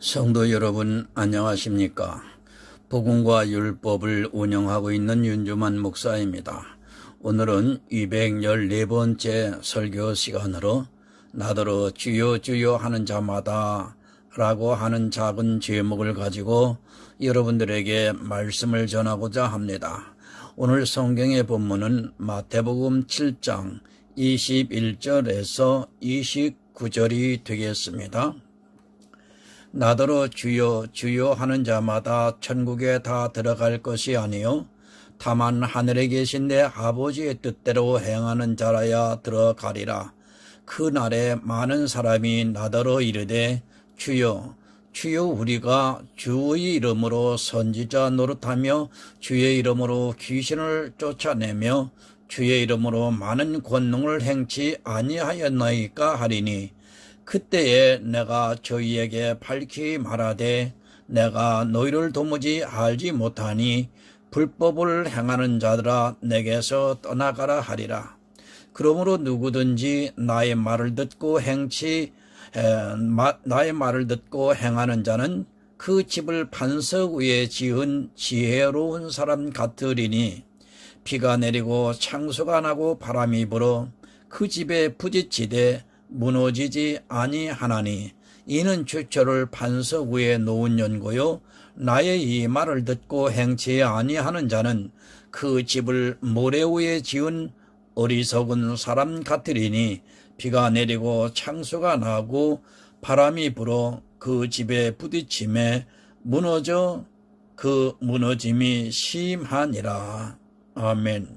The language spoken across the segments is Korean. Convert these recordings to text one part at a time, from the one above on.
성도 여러분 안녕하십니까? 복음과 율법을 운영하고 있는 윤주만 목사입니다. 오늘은 214번째 설교 시간으로 나더러 주여 주여 하는 자마다 라고 하는 작은 제목을 가지고 여러분들에게 말씀을 전하고자 합니다. 오늘 성경의 본문은 마태복음 7장 21절에서 29절이 되겠습니다. 나더러 주여 주여 하는 자마다 천국에 다 들어갈 것이 아니요 다만 하늘에 계신 내 아버지의 뜻대로 행하는 자라야 들어가리라. 그 날에 많은 사람이 나더러 이르되 주여 주여 우리가 주의 이름으로 선지자 노릇하며 주의 이름으로 귀신을 쫓아내며 주의 이름으로 많은 권능을 행치 아니하였나이까 하리니 그때에 내가 저희에게 밝히 말하되 내가 너희를 도무지 알지 못하니 불법을 행하는 자들아 내게서 떠나가라 하리라. 그러므로 누구든지 나의 말을 듣고 행하는 자는 그 집을 반석 위에 지은 지혜로운 사람 같으리니 비가 내리고 창수가 나고 바람이 불어 그 집에 부딪히되 무너지지 아니하나니 이는 주처를 반석 위에 놓은 연고요 나의 이 말을 듣고 행치 아니하는 자는 그 집을 모래 위에 지은 어리석은 사람 같으리니 비가 내리고 창수가 나고 바람이 불어 그 집에 부딪힘에 무너져 그 무너짐이 심하니라. 아멘.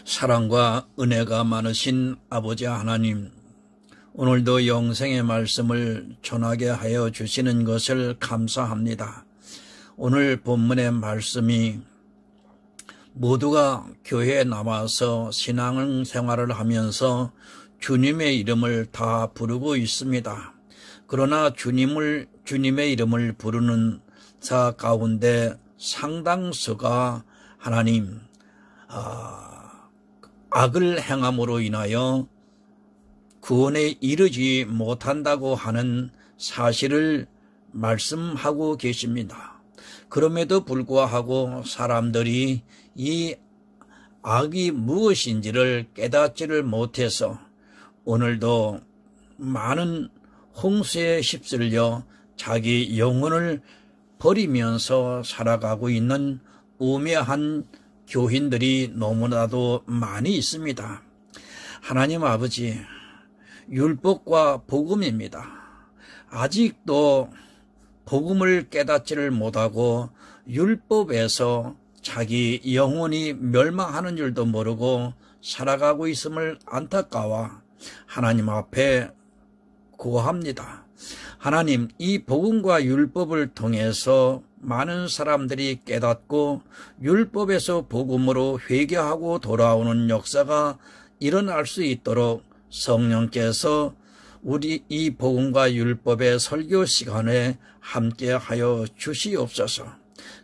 사랑과 은혜가 많으신 아버지 하나님, 오늘도 영생의 말씀을 전하게 하여 주시는 것을 감사합니다. 오늘 본문의 말씀이 모두가 교회에 나와서 신앙생활을 하면서 주님의 이름을 다 부르고 있습니다. 그러나 주님의 이름을 부르는 자 가운데 상당수가 하나님 악을 행함으로 인하여 구원에 이르지 못한다고 하는 사실을 말씀하고 계십니다. 그럼에도 불구하고 사람들이 이 악이 무엇인지를 깨닫지를 못해서 오늘도 많은 홍수에 휩쓸려 자기 영혼을 버리면서 살아가고 있는 우매한 교인들이 너무나도 많이 있습니다. 하나님 아버지, 율법과 복음입니다. 아직도 복음을 깨닫지를 못하고 율법에서 자기 영혼이 멸망하는 줄도 모르고 살아가고 있음을 안타까워 하나님 앞에 구합니다. 하나님, 이 복음과 율법을 통해서 많은 사람들이 깨닫고 율법에서 복음으로 회개하고 돌아오는 역사가 일어날 수 있도록 성령께서 우리 이 복음과 율법의 설교 시간에 함께하여 주시옵소서.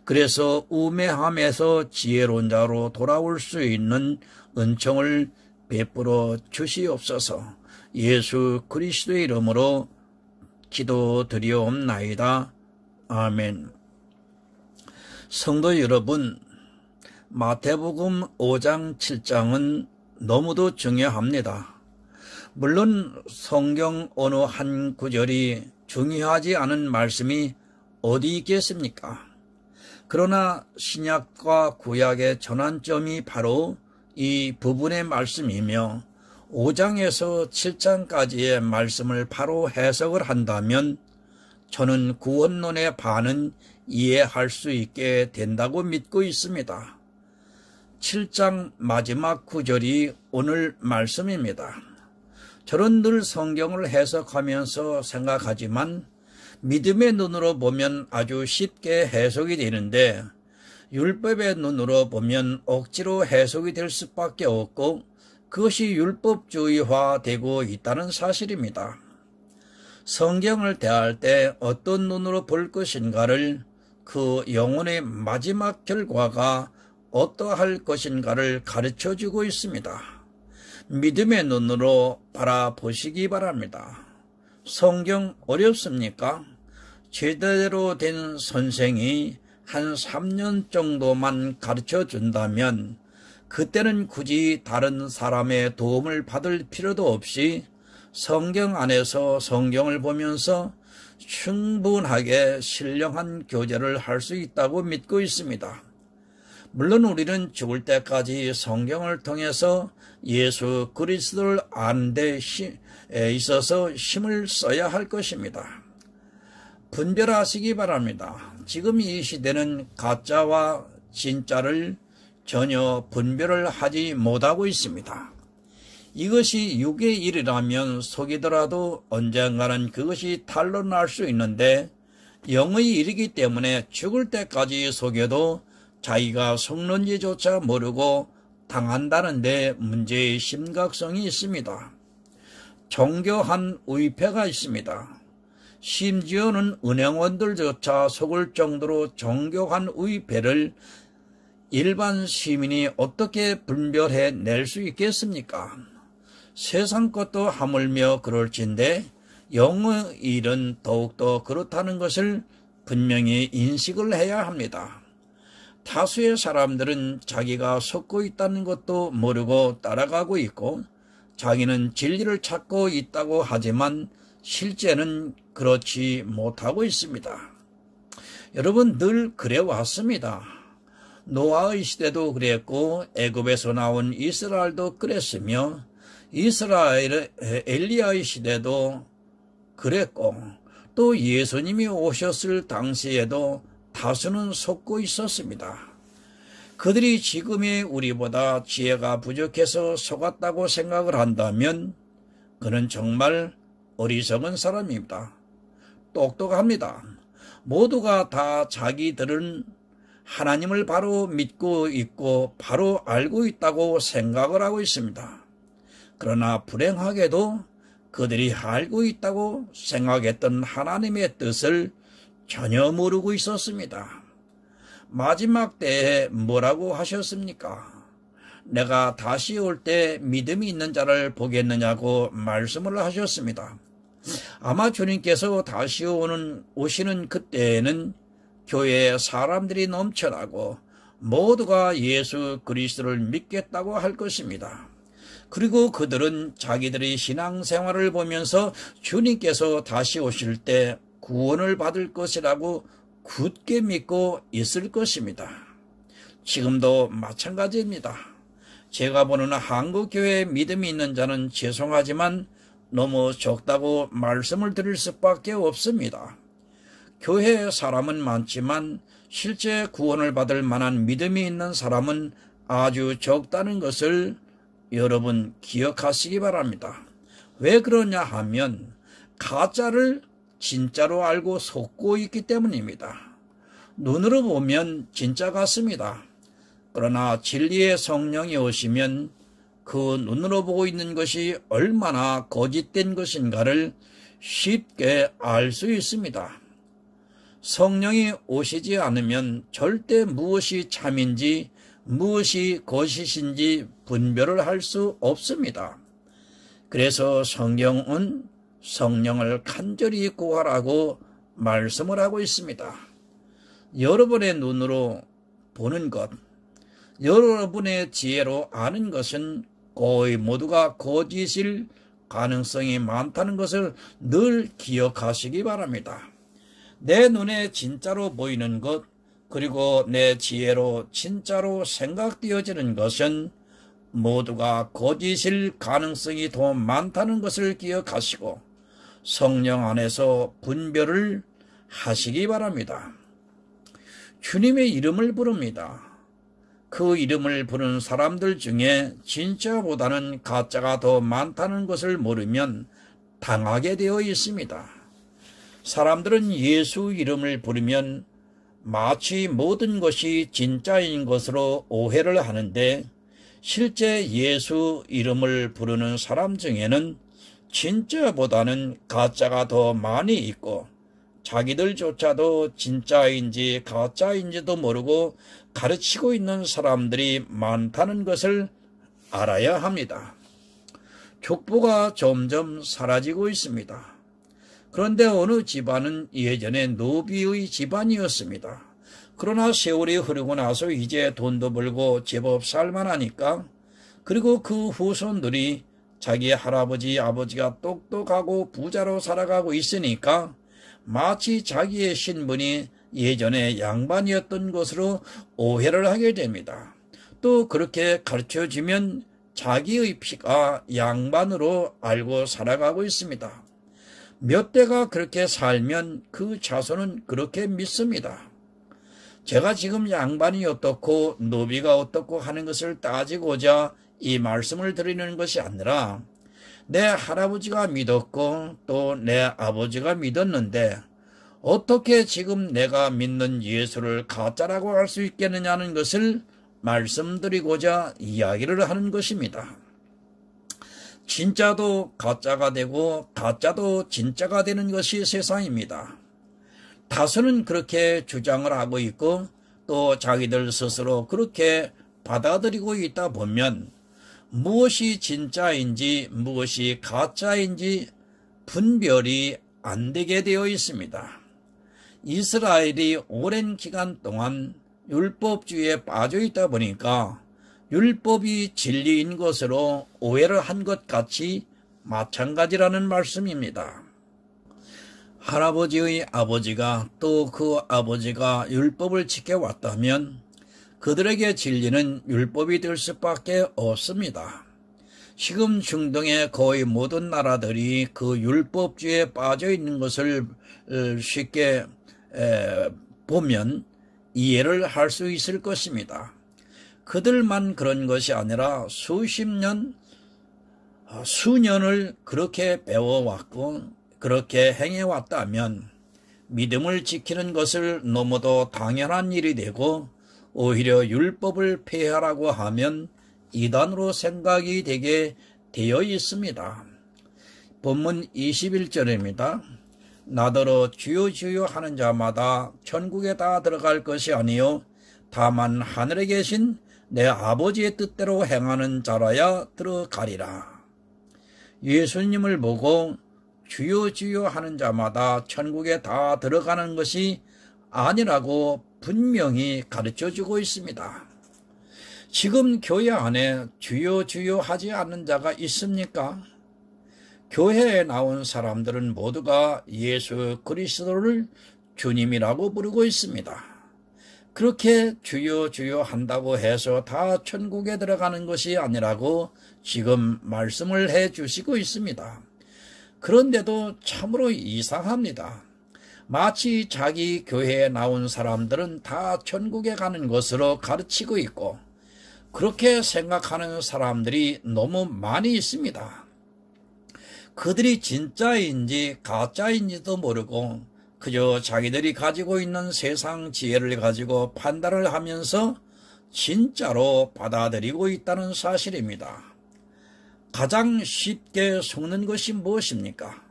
그래서 우매함에서 지혜로운 자로 돌아올 수 있는 은총을 베풀어 주시옵소서. 예수 그리스도의 이름으로 기도드리옵나이다. 아멘. 성도 여러분, 마태복음 5장 7장은 너무도 중요합니다. 물론 성경 어느 한 구절이 중요하지 않은 말씀이 어디 있겠습니까? 그러나 신약과 구약의 전환점이 바로 이 부분의 말씀이며 5장에서 7장까지의 말씀을 바로 해석을 한다면 저는 구원론의 반은 이해할 수 있게 된다고 믿고 있습니다. 7장 마지막 구절이 오늘 말씀입니다. 저는 늘 성경을 해석하면서 생각하지만 믿음의 눈으로 보면 아주 쉽게 해석이 되는데 율법의 눈으로 보면 억지로 해석이 될 수밖에 없고 그것이 율법주의화되고 있다는 사실입니다. 성경을 대할 때 어떤 눈으로 볼 것인가를 그 영혼의 마지막 결과가 어떠할 것인가를 가르쳐주고 있습니다. 믿음의 눈으로 바라보시기 바랍니다. 성경 어렵습니까? 제대로 된 선생이 한 3년 정도만 가르쳐 준다면 그때는 굳이 다른 사람의 도움을 받을 필요도 없이 성경 안에서 성경을 보면서 충분하게 신령한 교제를 할 수 있다고 믿고 있습니다. 물론 우리는 죽을 때까지 성경을 통해서 예수 그리스도를 아는 데 있어서 힘을 써야 할 것입니다. 분별하시기 바랍니다. 지금 이 시대는 가짜와 진짜를 전혀 분별을 하지 못하고 있습니다. 이것이 육의 일이라면 속이더라도 언젠가는 그것이 탄로날 수 있는데 영의 일이기 때문에 죽을 때까지 속여도 자기가 속는지조차 모르고 당한다는 데 문제의 심각성이 있습니다. 정교한 의패가 있습니다. 심지어는 은행원들조차 속을 정도로 정교한 의패를 일반 시민이 어떻게 분별해 낼 수 있겠습니까? 세상 것도 하물며 그럴진데 영의 일은 더욱더 그렇다는 것을 분명히 인식을 해야 합니다. 다수의 사람들은 자기가 속고 있다는 것도 모르고 따라가고 있고 자기는 진리를 찾고 있다고 하지만 실제는 그렇지 못하고 있습니다. 여러분, 늘 그래왔습니다. 노아의 시대도 그랬고 애굽에서 나온 이스라엘도 그랬으며 이스라엘의 엘리야의 시대도 그랬고 또 예수님이 오셨을 당시에도 다수는 속고 있었습니다. 그들이 지금의 우리보다 지혜가 부족해서 속았다고 생각을 한다면 그는 정말 어리석은 사람입니다. 똑똑합니다. 모두가 다 자기들은 하나님을 바로 믿고 있고 바로 알고 있다고 생각을 하고 있습니다. 그러나 불행하게도 그들이 알고 있다고 생각했던 하나님의 뜻을 전혀 모르고 있었습니다. 마지막 때에 뭐라고 하셨습니까? 내가 다시 올 때 믿음이 있는 자를 보겠느냐고 말씀을 하셨습니다. 아마 주님께서 다시 오시는 그때에는 교회에 사람들이 넘쳐나고 모두가 예수 그리스도를 믿겠다고 할 것입니다. 그리고 그들은 자기들의 신앙생활을 보면서 주님께서 다시 오실 때 구원을 받을 것이라고 굳게 믿고 있을 것입니다. 지금도 마찬가지입니다. 제가 보는 한국교회에 믿음이 있는 자는 죄송하지만 너무 적다고 말씀을 드릴 수밖에 없습니다. 교회에 사람은 많지만 실제 구원을 받을 만한 믿음이 있는 사람은 아주 적다는 것을 여러분 기억하시기 바랍니다. 왜 그러냐 하면 가짜를 진짜로 알고 속고 있기 때문입니다. 눈으로 보면 진짜 같습니다. 그러나 진리의 성령이 오시면 그 눈으로 보고 있는 것이 얼마나 거짓된 것인가를 쉽게 알 수 있습니다. 성령이 오시지 않으면 절대 무엇이 참인지 무엇이 거짓인지 분별을 할 수 없습니다. 그래서 성경은 성령을 간절히 구하라고 말씀을 하고 있습니다. 여러분의 눈으로 보는 것, 여러분의 지혜로 아는 것은 거의 모두가 거짓일 가능성이 많다는 것을 늘 기억하시기 바랍니다. 내 눈에 진짜로 보이는 것, 그리고 내 지혜로 진짜로 생각되어지는 것은 모두가 거짓일 가능성이 더 많다는 것을 기억하시고 성령 안에서 분별을 하시기 바랍니다. 주님의 이름을 부릅니다. 그 이름을 부르는 사람들 중에 진짜보다는 가짜가 더 많다는 것을 모르면 당하게 되어 있습니다. 사람들은 예수 이름을 부르면 마치 모든 것이 진짜인 것으로 오해를 하는데 실제 예수 이름을 부르는 사람 중에는 진짜보다는 가짜가 더 많이 있고 자기들조차도 진짜인지 가짜인지도 모르고 가르치고 있는 사람들이 많다는 것을 알아야 합니다. 족보가 점점 사라지고 있습니다. 그런데 어느 집안은 예전에 노비의 집안이었습니다. 그러나 세월이 흐르고 나서 이제 돈도 벌고 제법 살만하니까, 그리고 그 후손들이 자기 할아버지, 아버지가 똑똑하고 부자로 살아가고 있으니까 마치 자기의 신분이 예전에 양반이었던 것으로 오해를 하게 됩니다. 또 그렇게 가르쳐주면 자기의 피가 양반으로 알고 살아가고 있습니다. 몇 대가 그렇게 살면 그 자손은 그렇게 믿습니다. 제가 지금 양반이 어떻고 노비가 어떻고 하는 것을 따지고자 이 말씀을 드리는 것이 아니라, 내 할아버지가 믿었고 또 내 아버지가 믿었는데 어떻게 지금 내가 믿는 예수를 가짜라고 할 수 있겠느냐는 것을 말씀드리고자 이야기를 하는 것입니다. 진짜도 가짜가 되고 가짜도 진짜가 되는 것이 세상입니다. 다수는 그렇게 주장을 하고 있고 또 자기들 스스로 그렇게 받아들이고 있다 보면 무엇이 진짜인지 무엇이 가짜인지 분별이 안 되게 되어 있습니다. 이스라엘이 오랜 기간 동안 율법주의에 빠져 있다 보니까 율법이 진리인 것으로 오해를 한 것 같이 마찬가지라는 말씀입니다. 할아버지의 아버지가 또 그 아버지가 율법을 지켜왔다면 그들에게 진리는 율법이 될 수밖에 없습니다. 지금 중동의 거의 모든 나라들이 그 율법주의에 빠져 있는 것을 쉽게 보면 이해를 할 수 있을 것입니다. 그들만 그런 것이 아니라 수십 년, 수년을 그렇게 배워왔고 그렇게 행해왔다면 믿음을 지키는 것을 너무도 당연한 일이 되고 오히려 율법을 폐하라고 하면 이단으로 생각이 되게 되어 있습니다. 본문 21절입니다. 나더러 주여 주여 하는 자마다 천국에 다 들어갈 것이 아니요 다만 하늘에 계신 내 아버지의 뜻대로 행하는 자라야 들어가리라. 예수님을 보고 주여 주여 하는 자마다 천국에 다 들어가는 것이 아니라고 분명히 가르쳐주고 있습니다. 지금 교회 안에 주여 주여 하지 않는 자가 있습니까? 교회에 나온 사람들은 모두가 예수 그리스도를 주님이라고 부르고 있습니다. 그렇게 주여 주여 한다고 해서 다 천국에 들어가는 것이 아니라고 지금 말씀을 해 주시고 있습니다. 그런데도 참으로 이상합니다. 마치 자기 교회에 나온 사람들은 다 천국에 가는 것으로 가르치고 있고 그렇게 생각하는 사람들이 너무 많이 있습니다. 그들이 진짜인지 가짜인지도 모르고 그저 자기들이 가지고 있는 세상 지혜를 가지고 판단을 하면서 진짜로 받아들이고 있다는 사실입니다. 가장 쉽게 속는 것이 무엇입니까?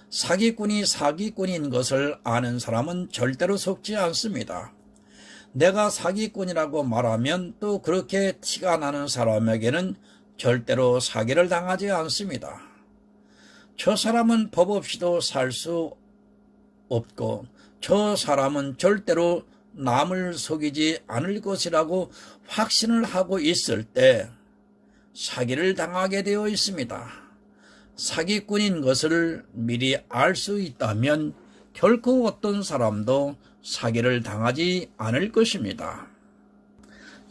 사기꾼이 사기꾼인 것을 아는 사람은 절대로 속지 않습니다. 내가 사기꾼이라고 말하면 또 그렇게 티가 나는 사람에게는 절대로 사기를 당하지 않습니다. 저 사람은 법 없이도 살 수 없고 저 사람은 절대로 남을 속이지 않을 것이라고 확신을 하고 있을 때 사기를 당하게 되어 있습니다. 사기꾼인 것을 미리 알 수 있다면 결코 어떤 사람도 사기를 당하지 않을 것입니다.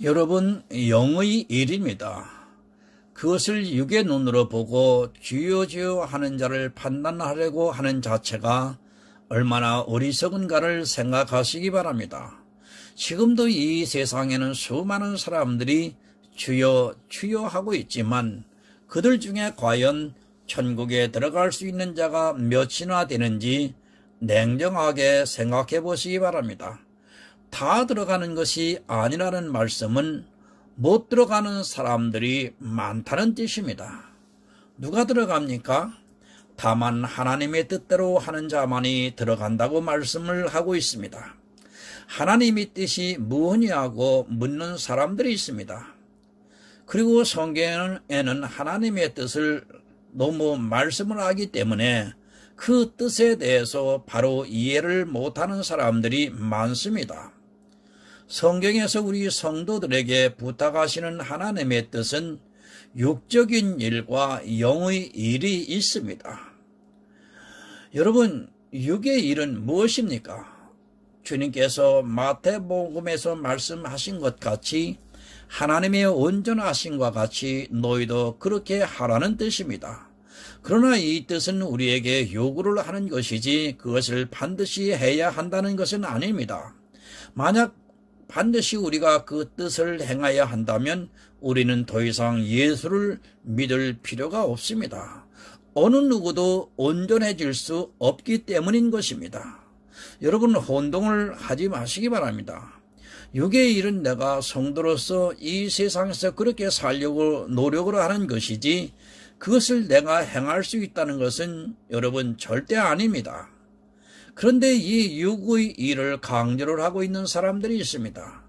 여러분, 영의 일입니다. 그것을 육의 눈으로 보고 주여 주여 하는 자를 판단하려고 하는 자체가 얼마나 어리석은가를 생각하시기 바랍니다. 지금도 이 세상에는 수많은 사람들이 주여 주여 하고 있지만 그들 중에 과연 천국에 들어갈 수 있는 자가 몇이나 되는지 냉정하게 생각해 보시기 바랍니다. 다 들어가는 것이 아니라는 말씀은 못 들어가는 사람들이 많다는 뜻입니다. 누가 들어갑니까? 다만 하나님의 뜻대로 하는 자만이 들어간다고 말씀을 하고 있습니다. 하나님의 뜻이 무엇이냐고 묻는 사람들이 있습니다. 그리고 성경에는 하나님의 뜻을 너무 말씀을 하기 때문에 그 뜻에 대해서 바로 이해를 못하는 사람들이 많습니다. 성경에서 우리 성도들에게 부탁하시는 하나님의 뜻은 육적인 일과 영의 일이 있습니다. 여러분, 육의 일은 무엇입니까? 주님께서 마태복음에서 말씀하신 것 같이 하나님의 온전하심과 같이 너희도 그렇게 하라는 뜻입니다. 그러나 이 뜻은 우리에게 요구를 하는 것이지 그것을 반드시 해야 한다는 것은 아닙니다. 만약 반드시 우리가 그 뜻을 행해야 한다면 우리는 더 이상 예수를 믿을 필요가 없습니다. 어느 누구도 온전해질 수 없기 때문인 것입니다. 여러분, 혼동을 하지 마시기 바랍니다. 육의 일은 내가 성도로서 이 세상에서 그렇게 살려고 노력을 하는 것이지 그것을 내가 행할 수 있다는 것은 여러분 절대 아닙니다. 그런데 이 육의 일을 강조를 하고 있는 사람들이 있습니다.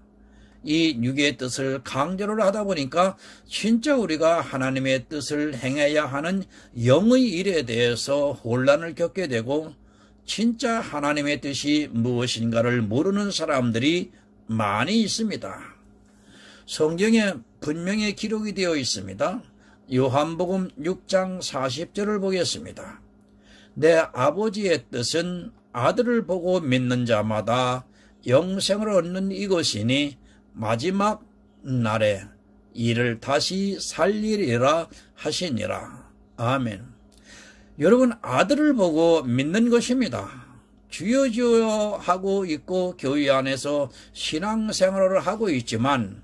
이 육의 뜻을 강조를 하다 보니까 진짜 우리가 하나님의 뜻을 행해야 하는 영의 일에 대해서 혼란을 겪게 되고 진짜 하나님의 뜻이 무엇인가를 모르는 사람들이 많이 있습니다. 성경에 분명히 기록이 되어 있습니다. 요한복음 6장 40절을 보겠습니다. 내 아버지의 뜻은 아들을 보고 믿는 자마다 영생을 얻는 이것이니 마지막 날에 이를 다시 살리리라 하시니라. 아멘. 여러분, 아들을 보고 믿는 것입니다. 주여 주여 하고 있고 교회 안에서 신앙생활을 하고 있지만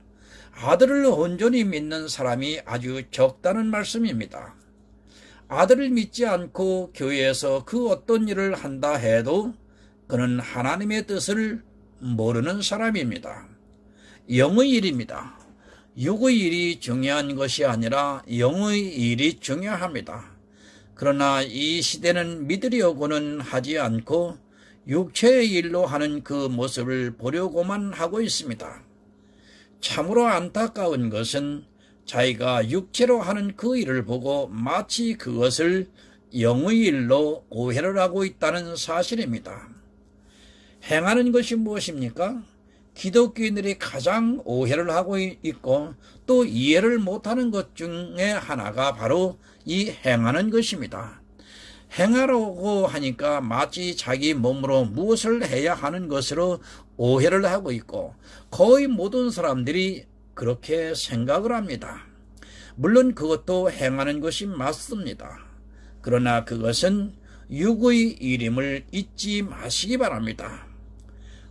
아들을 온전히 믿는 사람이 아주 적다는 말씀입니다. 아들을 믿지 않고 교회에서 그 어떤 일을 한다 해도 그는 하나님의 뜻을 모르는 사람입니다. 영의 일입니다. 육의 일이 중요한 것이 아니라 영의 일이 중요합니다. 그러나 이 시대는 믿으려고는 하지 않고 육체의 일로 하는 그 모습을 보려고만 하고 있습니다. 참으로 안타까운 것은 자기가 육체로 하는 그 일을 보고 마치 그것을 영의 일로 오해를 하고 있다는 사실입니다. 행하는 것이 무엇입니까? 기독교인들이 가장 오해를 하고 있고 또 이해를 못하는 것 중에 하나가 바로 이 행하는 것입니다. 행하라고 하니까 마치 자기 몸으로 무엇을 해야 하는 것으로 오해를 하고 있고 거의 모든 사람들이 그렇게 생각을 합니다. 물론 그것도 행하는 것이 맞습니다. 그러나 그것은 육의 일임을 잊지 마시기 바랍니다.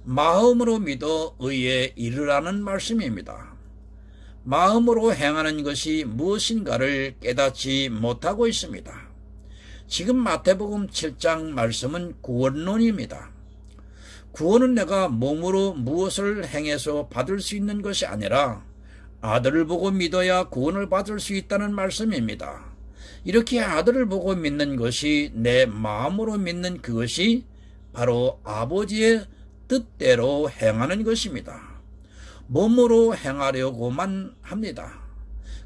마음으로 믿어 의에 이르라는 말씀입니다. 마음으로 행하는 것이 무엇인가를 깨닫지 못하고 있습니다. 지금 마태복음 7장 말씀은 구원론입니다. 구원은 내가 몸으로 무엇을 행해서 받을 수 있는 것이 아니라 아들을 보고 믿어야 구원을 받을 수 있다는 말씀입니다. 이렇게 아들을 보고 믿는 것이 내 마음으로 믿는 그것이 바로 아버지의 뜻대로 행하는 것입니다. 몸으로 행하려고만 합니다.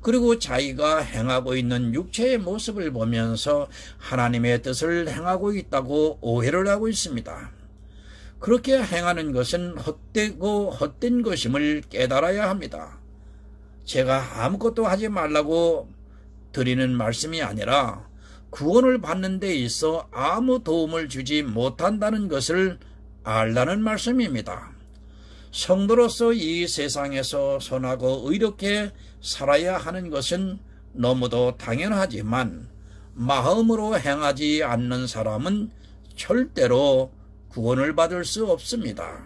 그리고 자기가 행하고 있는 육체의 모습을 보면서 하나님의 뜻을 행하고 있다고 오해를 하고 있습니다. 그렇게 행하는 것은 헛되고 헛된 것임을 깨달아야 합니다. 제가 아무것도 하지 말라고 드리는 말씀이 아니라 구원을 받는 데 있어 아무 도움을 주지 못한다는 것을 알라는 말씀입니다. 성도로서 이 세상에서 선하고 의롭게 살아야 하는 것은 너무도 당연하지만 마음으로 행하지 않는 사람은 절대로 구원을 받을 수 없습니다.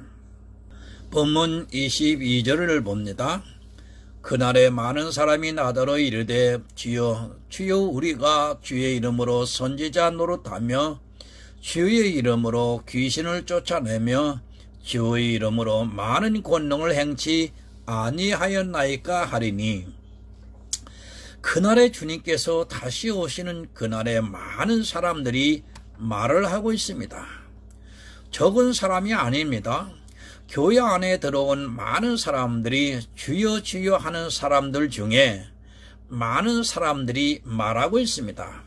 본문 22절을 봅니다. 그날에 많은 사람이 나더러 이르되 주여 주여 우리가 주의 이름으로 선지자 노릇하며 주의 이름으로 귀신을 쫓아내며 주의 이름으로 많은 권능을 행치 아니하였나이까 하리니 그날에 주님께서 다시 오시는 그날에 많은 사람들이 말을 하고 있습니다. 적은 사람이 아닙니다. 교회 안에 들어온 많은 사람들이 주여 주여 하는 사람들 중에 많은 사람들이 말하고 있습니다.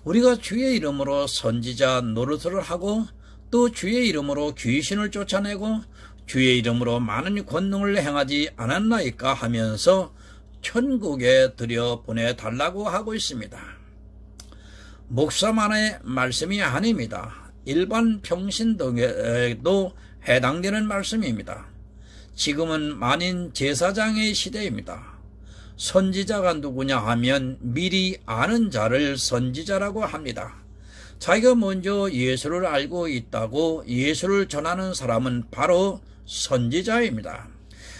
우리가 주의 이름으로 선지자 노릇을 하고 또 주의 이름으로 귀신을 쫓아내고 주의 이름으로 많은 권능을 행하지 않았나이까 하면서 천국에 들여보내달라고 하고 있습니다. 목사만의 말씀이 아닙니다. 일반 평신도에도 해당되는 말씀입니다. 지금은 만인 제사장의 시대입니다. 선지자가 누구냐 하면 미리 아는 자를 선지자라고 합니다. 자기가 먼저 예수를 알고 있다고 예수를 전하는 사람은 바로 선지자입니다.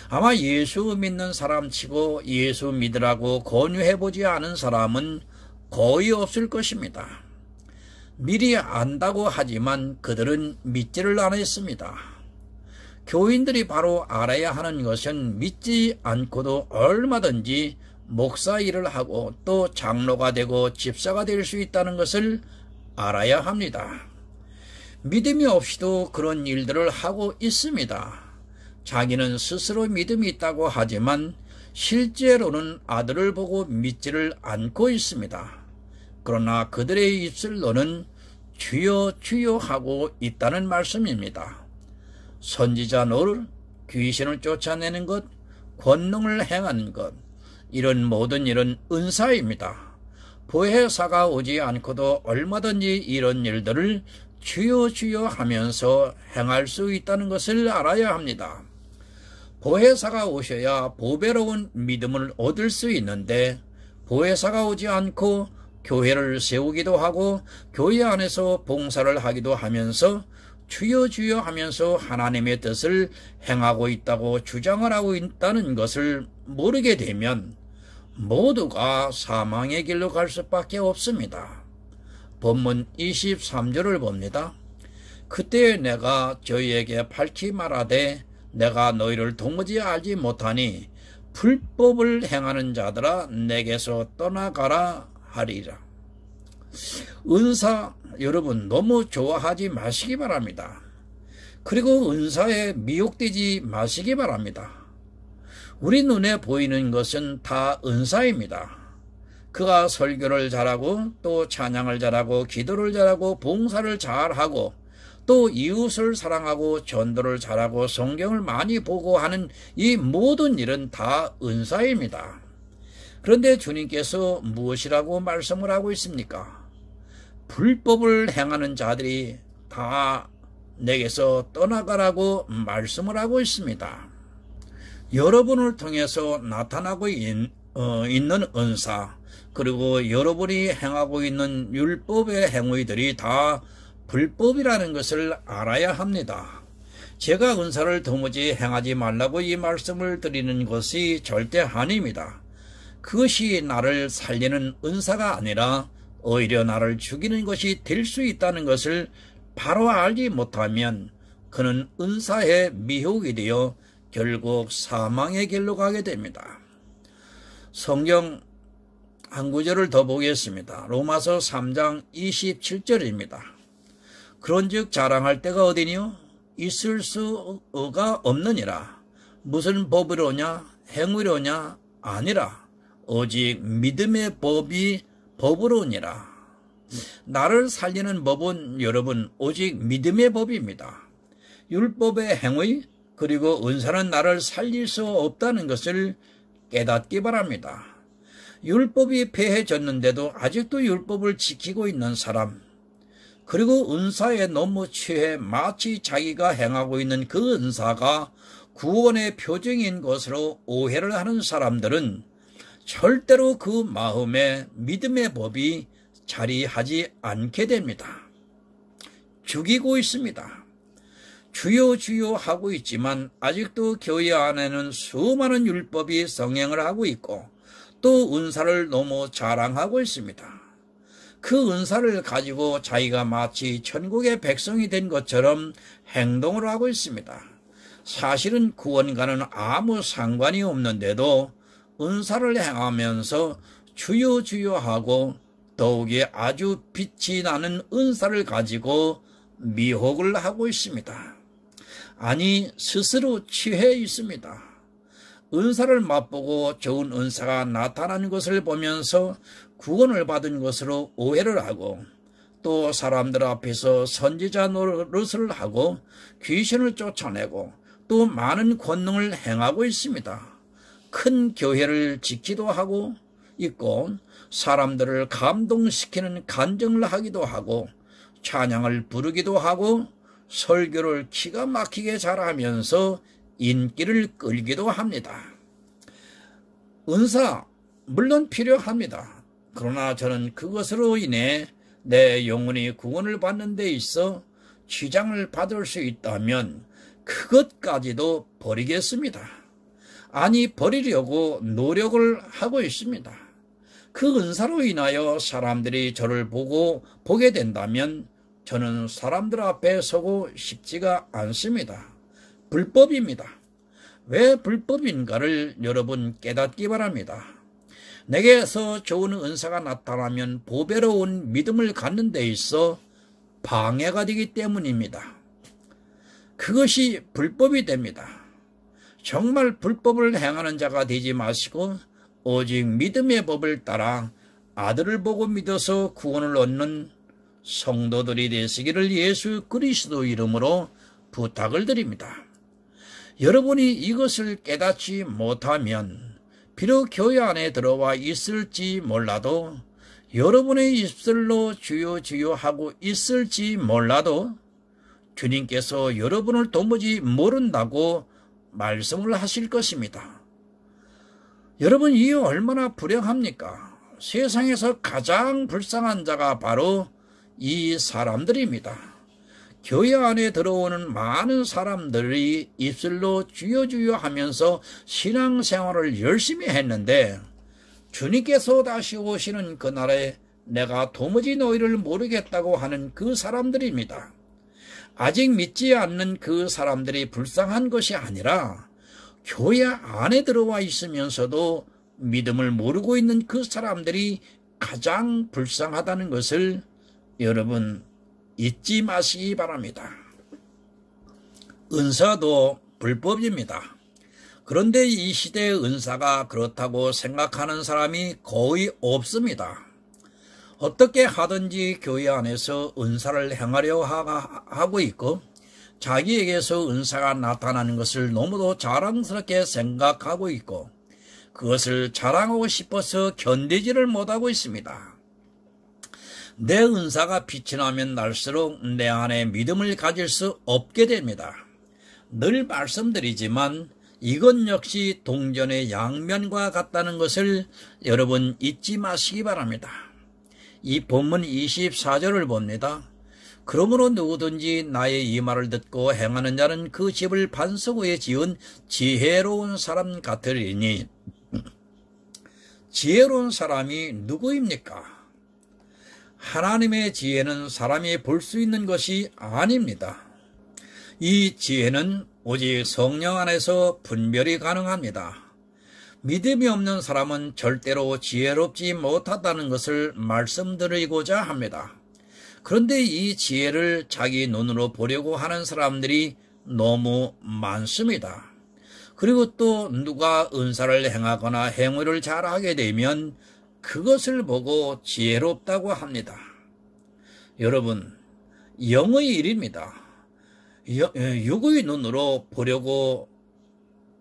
아마 예수 믿는 사람치고 예수 믿으라고 권유해보지 않은 사람은 거의 없을 것입니다. 미리 안다고 하지만 그들은 믿지를 않았습니다. 교인들이 바로 알아야 하는 것은 믿지 않고도 얼마든지 목사 일을 하고 또 장로가 되고 집사가 될 수 있다는 것을 알아야 합니다. 믿음이 없이도 그런 일들을 하고 있습니다. 자기는 스스로 믿음이 있다고 하지만 실제로는 아들을 보고 믿지를 않고 있습니다. 그러나 그들의 입술로는 주여 주여 하고 있다는 말씀입니다. 선지자 노릇, 귀신을 쫓아내는 것, 권능을 행하는 것, 이런 모든 일은 은사입니다. 보혜사가 오지 않고도 얼마든지 이런 일들을 주여 주여 하면서 행할 수 있다는 것을 알아야 합니다. 보혜사가 오셔야 보배로운 믿음을 얻을 수 있는데 보혜사가 오지 않고 교회를 세우기도 하고 교회 안에서 봉사를 하기도 하면서 주여 주여 하면서 하나님의 뜻을 행하고 있다고 주장을 하고 있다는 것을 모르게 되면 모두가 사망의 길로 갈 수밖에 없습니다. 본문 23절을 봅니다. 그때 내가 저희에게 밝히 말하되 내가 너희를 도무지 알지 못하니 불법을 행하는 자들아 내게서 떠나가라 하리라. 은사 여러분 너무 좋아하지 마시기 바랍니다. 그리고 은사에 미혹되지 마시기 바랍니다. 우리 눈에 보이는 것은 다 은사입니다. 그가 설교를 잘하고 또 찬양을 잘하고 기도를 잘하고 봉사를 잘하고 또 이웃을 사랑하고 전도를 잘하고 성경을 많이 보고 하는 이 모든 일은 다 은사입니다. 그런데 주님께서 무엇이라고 말씀을 하고 있습니까? 불법을 행하는 자들이 다 내게서 떠나가라고 말씀을 하고 있습니다. 여러분을 통해서 나타나고 있는 은사, 그리고 여러분이 행하고 있는 율법의 행위들이 다 불법이라는 것을 알아야 합니다. 제가 은사를 도무지 행하지 말라고 이 말씀을 드리는 것이 절대 아닙니다. 그것이 나를 살리는 은사가 아니라 오히려 나를 죽이는 것이 될 수 있다는 것을 바로 알지 못하면 그는 은사에 미혹이 되어 결국 사망의 길로 가게 됩니다. 성경 한 구절을 더 보겠습니다. 로마서 3장 27절입니다. 그런즉 자랑할 때가 어디니요? 있을 수가 없느니라. 무슨 법이로냐? 행위로냐? 아니라 오직 믿음의 법이 법으로니라. 나를 살리는 법은 여러분 오직 믿음의 법입니다. 율법의 행위 그리고 은사는 나를 살릴 수 없다는 것을 깨닫기 바랍니다. 율법이 폐해졌는데도 아직도 율법을 지키고 있는 사람, 그리고 은사에 너무 취해 마치 자기가 행하고 있는 그 은사가 구원의 표징인 것으로 오해를 하는 사람들은 절대로 그 마음에 믿음의 법이 자리하지 않게 됩니다. 죽이고 있습니다. 주여 주여 하고 있지만 아직도 교회 안에는 수많은 율법이 성행을 하고 있고 또 은사를 너무 자랑하고 있습니다. 그 은사를 가지고 자기가 마치 천국의 백성이 된 것처럼 행동을 하고 있습니다. 사실은 구원과는 아무 상관이 없는데도 은사를 행하면서 주여 주여 하고 더욱이 아주 빛이 나는 은사를 가지고 미혹을 하고 있습니다. 아니 스스로 취해 있습니다. 은사를 맛보고 좋은 은사가 나타나는 것을 보면서 구원을 받은 것으로 오해를 하고 또 사람들 앞에서 선지자 노릇을 하고 귀신을 쫓아내고 또 많은 권능을 행하고 있습니다. 큰 교회를 짓기도 하고 있고 사람들을 감동시키는 간증을 하기도 하고 찬양을 부르기도 하고 설교를 기가 막히게 잘하면서 인기를 끌기도 합니다. 은사 물론 필요합니다. 그러나 저는 그것으로 인해 내 영혼이 구원을 받는 데 있어 지장을 받을 수 있다면 그것까지도 버리겠습니다. 아니 버리려고 노력을 하고 있습니다. 그 은사로 인하여 사람들이 저를 보게 된다면 저는 사람들 앞에 서고 싶지가 않습니다. 불법입니다. 왜 불법인가를 여러분 깨닫기 바랍니다. 내게서 좋은 은사가 나타나면 보배로운 믿음을 갖는 데 있어 방해가 되기 때문입니다. 그것이 불법이 됩니다. 정말 불법을 행하는 자가 되지 마시고 오직 믿음의 법을 따라 아들을 보고 믿어서 구원을 얻는 성도들이 되시기를 예수 그리스도 이름으로 부탁을 드립니다. 여러분이 이것을 깨닫지 못하면 비록 교회 안에 들어와 있을지 몰라도 여러분의 입술로 주여 주여 하고 있을지 몰라도 주님께서 여러분을 도무지 모른다고 말씀을 하실 것입니다. 여러분 이 얼마나 불행합니까? 세상에서 가장 불쌍한 자가 바로 이 사람들입니다. 교회 안에 들어오는 많은 사람들이 입술로 주여 주여 하면서 신앙생활을 열심히 했는데 주님께서 다시 오시는 그날에 내가 도무지 너희를 모르겠다고 하는 그 사람들입니다. 아직 믿지 않는 그 사람들이 불쌍한 것이 아니라 교회 안에 들어와 있으면서도 믿음을 모르고 있는 그 사람들이 가장 불쌍하다는 것을 여러분 잊지 마시기 바랍니다. 은사도 불법입니다. 그런데 이 시대의 은사가 그렇다고 생각하는 사람이 거의 없습니다. 어떻게 하든지 교회 안에서 은사를 행하려 하고 있고 자기에게서 은사가 나타나는 것을 너무도 자랑스럽게 생각하고 있고 그것을 자랑하고 싶어서 견디지를 못하고 있습니다. 내 은사가 빛이 나면 날수록 내 안에 믿음을 가질 수 없게 됩니다. 늘 말씀드리지만 이것 역시 동전의 양면과 같다는 것을 여러분 잊지 마시기 바랍니다. 이 본문 24절을 봅니다. 그러므로 누구든지 나의 이 말을 듣고 행하는 자는 그 집을 반석 위에 지은 지혜로운 사람 같으리니 지혜로운 사람이 누구입니까? 하나님의 지혜는 사람이 볼 수 있는 것이 아닙니다. 이 지혜는 오직 성령 안에서 분별이 가능합니다. 믿음이 없는 사람은 절대로 지혜롭지 못하다는 것을 말씀드리고자 합니다. 그런데 이 지혜를 자기 눈으로 보려고 하는 사람들이 너무 많습니다. 그리고 또 누가 은사를 행하거나 행위를 잘하게 되면 그것을 보고 지혜롭다고 합니다. 여러분, 영의 일입니다. 육의 눈으로 보려고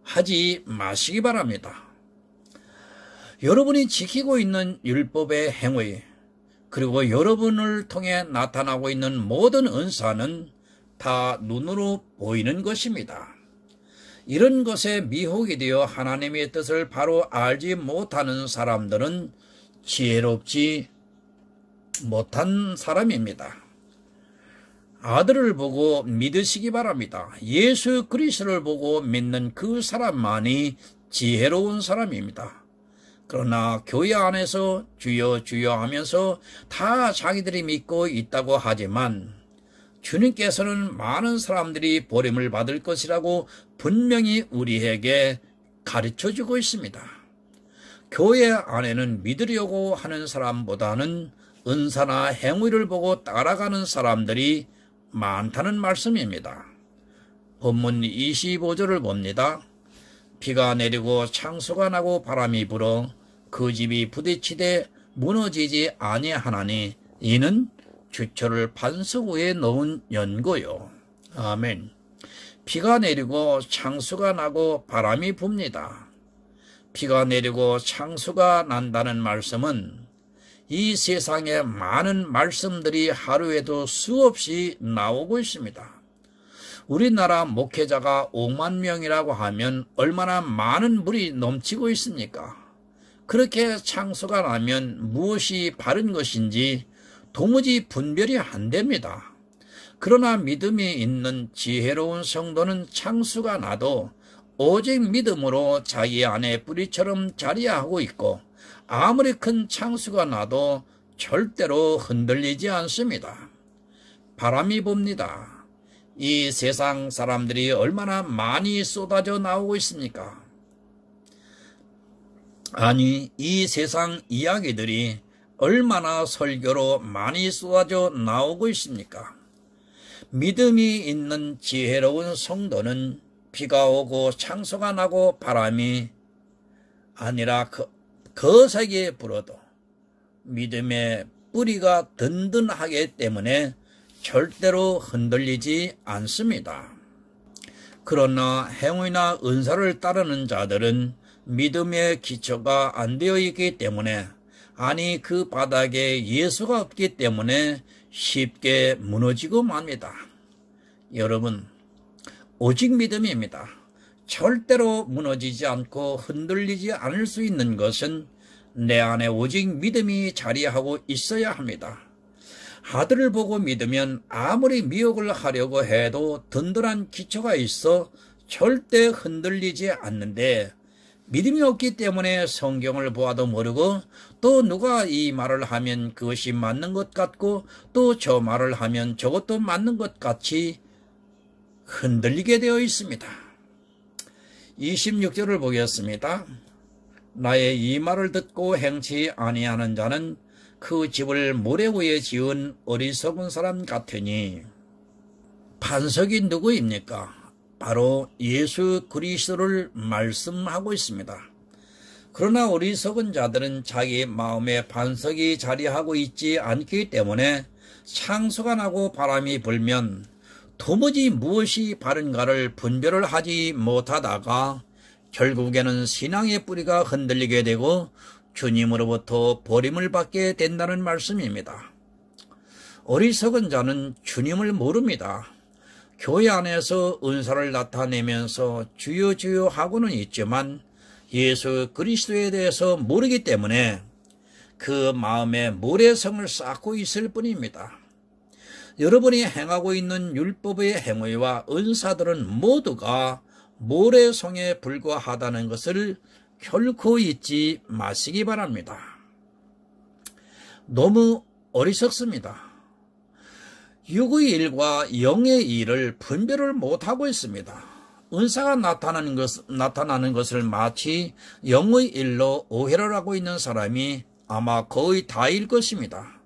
하지 마시기 바랍니다. 여러분이 지키고 있는 율법의 행위, 그리고 여러분을 통해 나타나고 있는 모든 은사는 다 눈으로 보이는 것입니다. 이런 것에 미혹이 되어 하나님의 뜻을 바로 알지 못하는 사람들은 지혜롭지 못한 사람입니다. 아들을 보고 믿으시기 바랍니다. 예수 그리스도를 보고 믿는 그 사람만이 지혜로운 사람입니다. 그러나 교회 안에서 주여 주여 하면서 다 자기들이 믿고 있다고 하지만 주님께서는 많은 사람들이 버림을 받을 것이라고 분명히 우리에게 가르쳐주고 있습니다. 교회 안에는 믿으려고 하는 사람보다는 은사나 행위를 보고 따라가는 사람들이 많다는 말씀입니다. 본문 25절을 봅니다. 비가 내리고 창수가 나고 바람이 불어 그 집이 부딪히되 무너지지 아니하나니 이는 주철을 반석 위에 놓은 연고요. 아멘. 비가 내리고 창수가 나고 바람이 붑니다. 비가 내리고 창수가 난다는 말씀은 이 세상에 많은 말씀들이 하루에도 수없이 나오고 있습니다. 우리나라 목회자가 5만 명이라고 하면 얼마나 많은 물이 넘치고 있습니까? 그렇게 창수가 나면 무엇이 바른 것인지 도무지 분별이 안 됩니다. 그러나 믿음이 있는 지혜로운 성도는 창수가 나도 오직 믿음으로 자기 안에 뿌리처럼 자리하고 있고 아무리 큰 창수가 나도 절대로 흔들리지 않습니다. 바람이 붑니다. 이 세상 사람들이 얼마나 많이 쏟아져 나오고 있습니까? 아니, 이 세상 이야기들이 얼마나 설교로 많이 쏟아져 나오고 있습니까? 믿음이 있는 지혜로운 성도는 비가 오고 창수가 나고 바람이 아니라 거세게 불어도 믿음의 뿌리가 든든하기 때문에 절대로 흔들리지 않습니다. 그러나 행위나 은사를 따르는 자들은 믿음의 기초가 안 되어 있기 때문에, 아니 그 바닥에 예수가 없기 때문에 쉽게 무너지고 맙니다. 여러분, 오직 믿음입니다. 절대로 무너지지 않고 흔들리지 않을 수 있는 것은 내 안에 오직 믿음이 자리하고 있어야 합니다. 아들을 보고 믿으면 아무리 미혹을 하려고 해도 든든한 기초가 있어 절대 흔들리지 않는데, 믿음이 없기 때문에 성경을 보아도 모르고 또 누가 이 말을 하면 그것이 맞는 것 같고 또 저 말을 하면 저것도 맞는 것 같이 흔들리게 되어 있습니다. 26절을 보겠습니다. 나의 이 말을 듣고 행치 아니하는 자는 그 집을 모래 위에 지은 어리석은 사람 같으니, 반석이 누구입니까? 바로 예수 그리스도를 말씀하고 있습니다. 그러나 어리석은 자들은 자기 마음에 반석이 자리하고 있지 않기 때문에 창수가 나고 바람이 불면 도무지 무엇이 바른가를 분별을 하지 못하다가 결국에는 신앙의 뿌리가 흔들리게 되고 주님으로부터 버림을 받게 된다는 말씀입니다. 어리석은 자는 주님을 모릅니다. 교회 안에서 은사를 나타내면서 주여 주여 하고는 있지만 예수 그리스도에 대해서 모르기 때문에 그 마음에 모래성을 쌓고 있을 뿐입니다. 여러분이 행하고 있는 율법의 행위와 은사들은 모두가 모래성에 불과하다는 것을 결코 잊지 마시기 바랍니다. 너무 어리석습니다. 육의 일과 영의 일을 분별을 못하고 있습니다. 은사가 나타나는 것을 마치 영의 일로 오해를 하고 있는 사람이 아마 거의 다일 것입니다.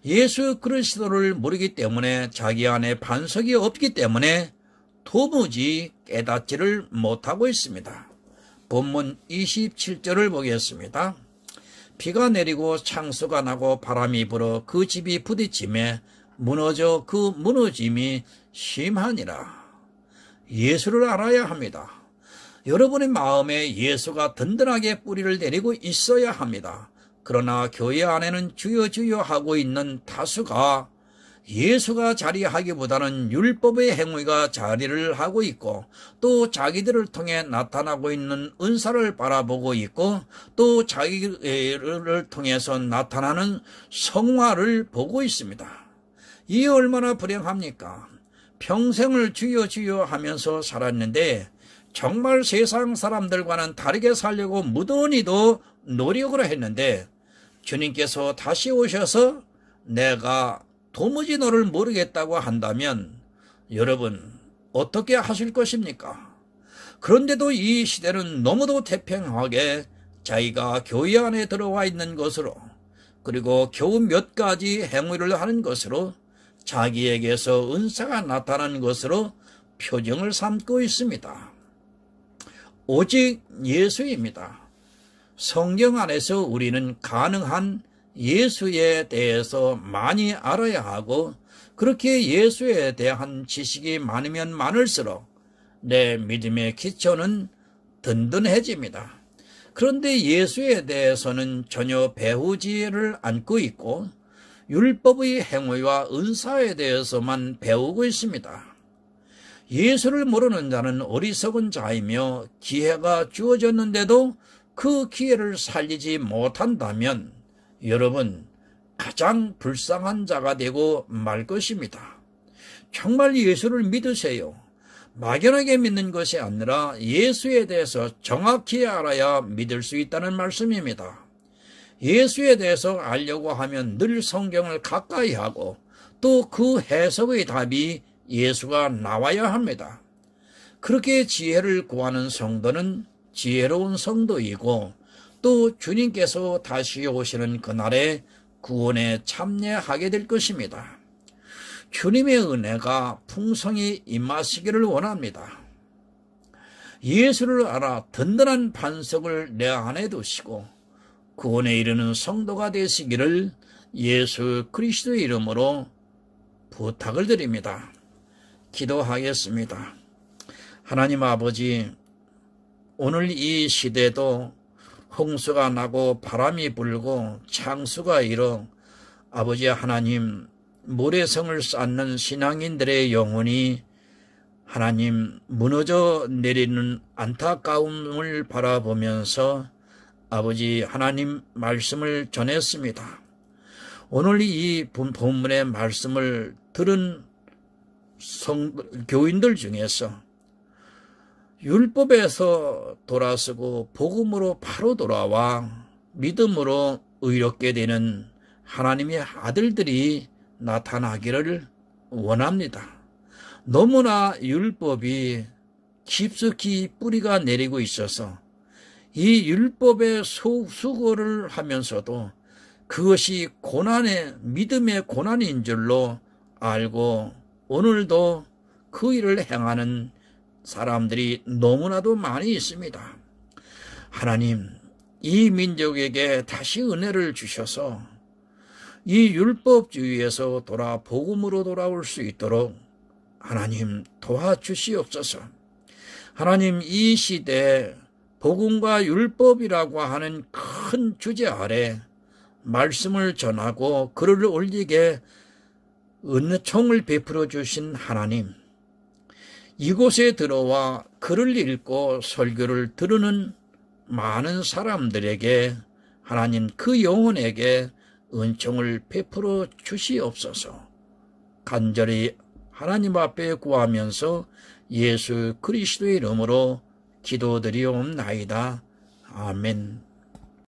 예수 그리스도를 모르기 때문에 자기 안에 반석이 없기 때문에 도무지 깨닫지를 못하고 있습니다. 본문 27절을 보겠습니다. 비가 내리고 창수가 나고 바람이 불어 그 집이 부딪힘에 무너져 그 무너짐이 심하니라. 예수를 알아야 합니다. 여러분의 마음에 예수가 든든하게 뿌리를 내리고 있어야 합니다. 그러나 교회 안에는 주여 주여 하고 있는 다수가 예수가 자리하기보다는 율법의 행위가 자리를 하고 있고 또 자기들을 통해 나타나고 있는 은사를 바라보고 있고 또 자기를 통해서 나타나는 성화를 보고 있습니다. 이 얼마나 불행합니까? 평생을 주여 주여 하면서 살았는데 정말 세상 사람들과는 다르게 살려고 무던히도 노력을 했는데 주님께서 다시 오셔서 내가 도무지 너를 모르겠다고 한다면 여러분 어떻게 하실 것입니까? 그런데도 이 시대는 너무도 태평하게 자기가 교회 안에 들어와 있는 것으로 그리고 겨우 몇 가지 행위를 하는 것으로 자기에게서 은사가 나타나는 것으로 표정을 삼고 있습니다. 오직 예수입니다. 성경 안에서 우리는 가능한 예수에 대해서 많이 알아야 하고, 그렇게 예수에 대한 지식이 많으면 많을수록 내 믿음의 기초는 든든해집니다. 그런데 예수에 대해서는 전혀 배우지를 않고 있고 율법의 행위와 은사에 대해서만 배우고 있습니다. 예수를 모르는 자는 어리석은 자이며 기회가 주어졌는데도 그 기회를 살리지 못한다면 여러분 가장 불쌍한 자가 되고 말 것입니다. 정말 예수를 믿으세요. 막연하게 믿는 것이 아니라 예수에 대해서 정확히 알아야 믿을 수 있다는 말씀입니다. 예수에 대해서 알려고 하면 늘 성경을 가까이 하고 또 그 해석의 답이 예수가 나와야 합니다. 그렇게 지혜를 구하는 성도는 지혜로운 성도이고 또 주님께서 다시 오시는 그날에 구원에 참여하게 될 것입니다. 주님의 은혜가 풍성히 임하시기를 원합니다. 예수를 알아 든든한 반석을 내 안에 두시고 구원에 이르는 성도가 되시기를 예수 그리스도의 이름으로 부탁을 드립니다. 기도하겠습니다. 하나님 아버지, 오늘 이 시대도 홍수가 나고 바람이 불고 창수가 일어 아버지 하나님 모래성을 쌓는 신앙인들의 영혼이 하나님 무너져 내리는 안타까움을 바라보면서 아버지 하나님 말씀을 전했습니다. 오늘 이 본문의 말씀을 들은 교인들 중에서 율법에서 돌아서고 복음으로 바로 돌아와 믿음으로 의롭게 되는 하나님의 아들들이 나타나기를 원합니다. 너무나 율법이 깊숙이 뿌리가 내리고 있어서 이 율법의 수고를 하면서도 그것이 믿음의 고난인 줄로 알고 오늘도 그 일을 행하는 사람들이 너무나도 많이 있습니다. 하나님, 이 민족에게 다시 은혜를 주셔서 이 율법주의에서 복음으로 돌아올 수 있도록 하나님 도와주시옵소서. 하나님, 이 시대에 복음과 율법이라고 하는 큰 주제 아래 말씀을 전하고 글을 올리게 은총을 베풀어 주신 하나님, 이곳에 들어와 글을 읽고 설교를 들으는 많은 사람들에게 하나님 그 영혼에게 은총을 베풀어 주시옵소서. 간절히 하나님 앞에 구하면서 예수 그리스도의 이름으로 기도드리옵나이다. 아멘.